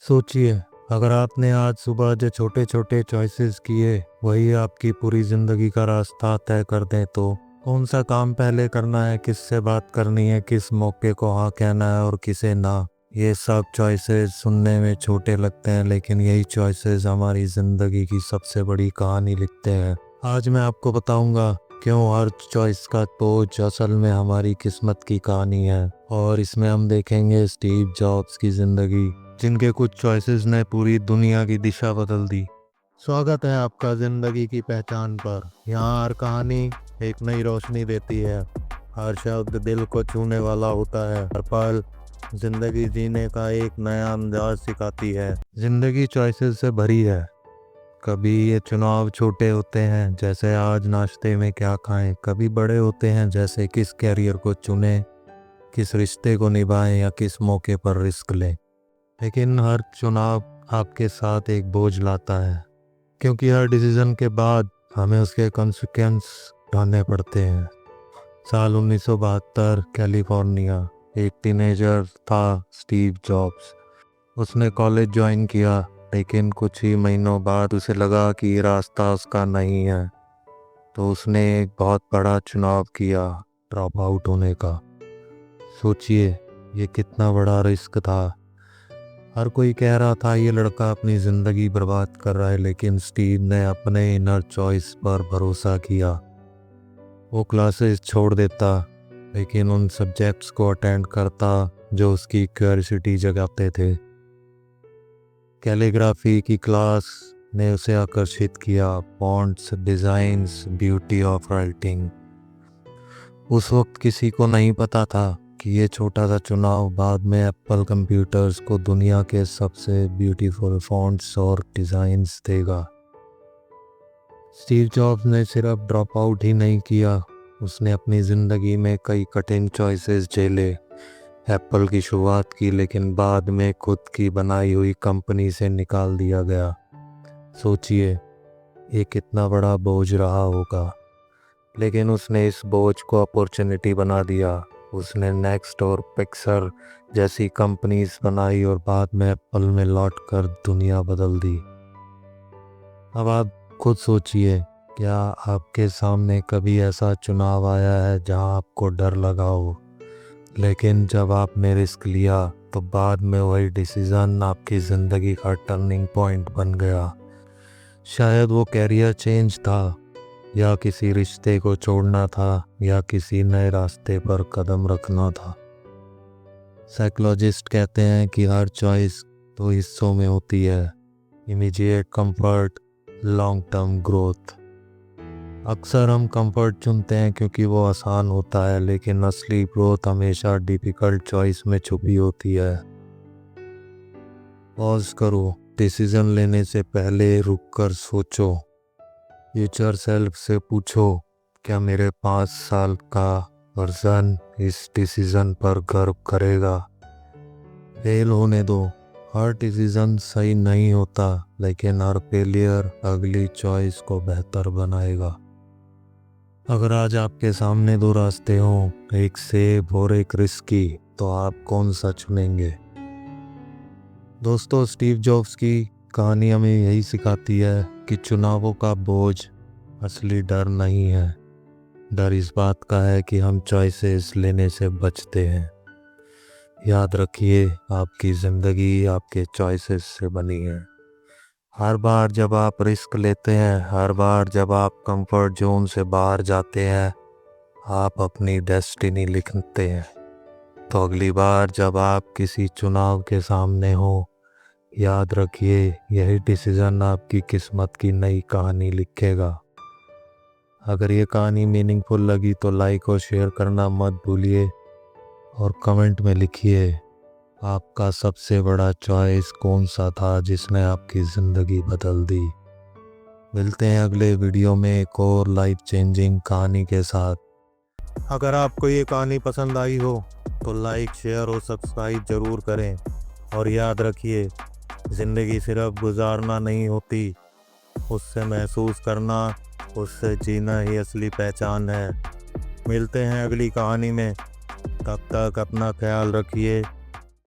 सोचिए, अगर आपने आज सुबह जो छोटे छोटे चॉइसेस किए वही आपकी पूरी ज़िंदगी का रास्ता तय कर दें तो कौन सा काम पहले करना है, किससे बात करनी है, किस मौके को हाँ कहना है और किसे ना। ये सब चॉइसेस सुनने में छोटे लगते हैं, लेकिन यही चॉइसेस हमारी ज़िंदगी की सबसे बड़ी कहानी लिखते हैं। आज मैं आपको बताऊंगा क्यों हर चॉइस का बोझ असल में हमारी किस्मत की कहानी है। और इसमें हम देखेंगे स्टीव जॉब्स की ज़िंदगी, जिनके कुछ चॉइसेस ने पूरी दुनिया की दिशा बदल दी। स्वागत है आपका ज़िंदगी की पहचान पर। यहाँ हर कहानी एक नई रोशनी देती है, हर शब्द दिल को छूने वाला होता है, हर पल ज़िंदगी जीने का एक नया अंदाज सिखाती है। ज़िंदगी चॉइसेस से भरी है। कभी ये चुनाव छोटे होते हैं, जैसे आज नाश्ते में क्या खाएं। कभी बड़े होते हैं, जैसे किस कैरियर को चुनें, किस रिश्ते को निभाएं या किस मौके पर रिस्क लें। लेकिन हर चुनाव आपके साथ एक बोझ लाता है, क्योंकि हर डिसीजन के बाद हमें उसके कॉन्सिक्वेंस उठाने पड़ते हैं। साल 1972, कैलिफोर्निया। एक टीनेजर था स्टीव जॉब्स। उसने कॉलेज ज्वाइन किया, लेकिन कुछ ही महीनों बाद उसे लगा कि ये रास्ता उसका नहीं है। तो उसने एक बहुत बड़ा चुनाव किया, ड्रॉप आउट होने का। सोचिए, ये कितना बड़ा रिस्क था। हर कोई कह रहा था ये लड़का अपनी ज़िंदगी बर्बाद कर रहा है, लेकिन स्टीव ने अपने इनर चॉइस पर भरोसा किया। वो क्लासेस छोड़ देता, लेकिन उन सब्जेक्ट्स को अटेंड करता जो उसकी क्यूरियोसिटी जगाते थे। कैलीग्राफी की क्लास ने उसे आकर्षित किया, fonts, designs, beauty of writing. उस वक्त किसी को नहीं पता था कि ये छोटा सा चुनाव बाद में एप्पल कंप्यूटर्स को दुनिया के सबसे ब्यूटीफुल फॉन्ट्स और डिज़ाइंस देगा। स्टीव जॉब्स ने सिर्फ ड्रॉप आउट ही नहीं किया, उसने अपनी ज़िंदगी में कई कठिन चॉइसेस झेले। एप्पल की शुरुआत की, लेकिन बाद में खुद की बनाई हुई कंपनी से निकाल दिया गया। सोचिए, ये कितना बड़ा बोझ रहा होगा, लेकिन उसने इस बोझ को अपॉर्चुनिटी बना दिया। उसने नेक्स्ट और पिक्सर जैसी कंपनीज बनाई और बाद में एप्पल में लौट कर दुनिया बदल दी। अब आप खुद सोचिए, क्या आपके सामने कभी ऐसा चुनाव आया है जहां आपको डर लगा हो, लेकिन जब आपने रिस्क लिया तो बाद में वही डिसीज़न आपकी ज़िंदगी का टर्निंग पॉइंट बन गया। शायद वो कैरियर चेंज था, या किसी रिश्ते को छोड़ना था, या किसी नए रास्ते पर कदम रखना था। साइकोलॉजिस्ट कहते हैं कि हर चॉइस दो हिस्सों में होती है, immediate comfort, long term growth. अक्सर हम कंफर्ट चुनते हैं क्योंकि वो आसान होता है, लेकिन असली ग्रोथ हमेशा डिफ़िकल्ट चॉइस में छुपी होती है। पॉज करो, डिसीजन लेने से पहले रुक कर सोचो। फ्यूचर सेल्फ से पूछो, क्या मेरे 5 साल का वर्जन इस डिसीज़न पर गर्व करेगा। फेल होने दो, हर डिसीज़न सही नहीं होता, लेकिन हर फेलियर अगली चॉइस को बेहतर बनाएगा। अगर आज आपके सामने दो रास्ते हों, एक सेफ और एक रिस्की, तो आप कौन सा चुनेंगे? दोस्तों, स्टीव जॉब्स की कहानी हमें यही सिखाती है कि चुनावों का बोझ असली डर नहीं है। डर इस बात का है कि हम चॉइसेस लेने से बचते हैं। याद रखिए, आपकी ज़िंदगी आपके चॉइसेस से बनी है। हर बार जब आप रिस्क लेते हैं, हर बार जब आप कंफर्ट जोन से बाहर जाते हैं, आप अपनी डेस्टिनी लिखते हैं। तो अगली बार जब आप किसी चुनाव के सामने हो, याद रखिए, यही डिसीज़न आपकी किस्मत की नई कहानी लिखेगा। अगर ये कहानी मीनिंगफुल लगी तो लाइक और शेयर करना मत भूलिए, और कमेंट में लिखिए आपका सबसे बड़ा चॉइस कौन सा था जिसने आपकी ज़िंदगी बदल दी। मिलते हैं अगले वीडियो में एक और लाइफ चेंजिंग कहानी के साथ। अगर आपको ये कहानी पसंद आई हो तो लाइक, शेयर और सब्सक्राइब ज़रूर करें। और याद रखिए, ज़िंदगी सिर्फ गुजारना नहीं होती, उससे महसूस करना, उससे जीना ही असली पहचान है। मिलते हैं अगली कहानी में, तब तक अपना ख्याल रखिए।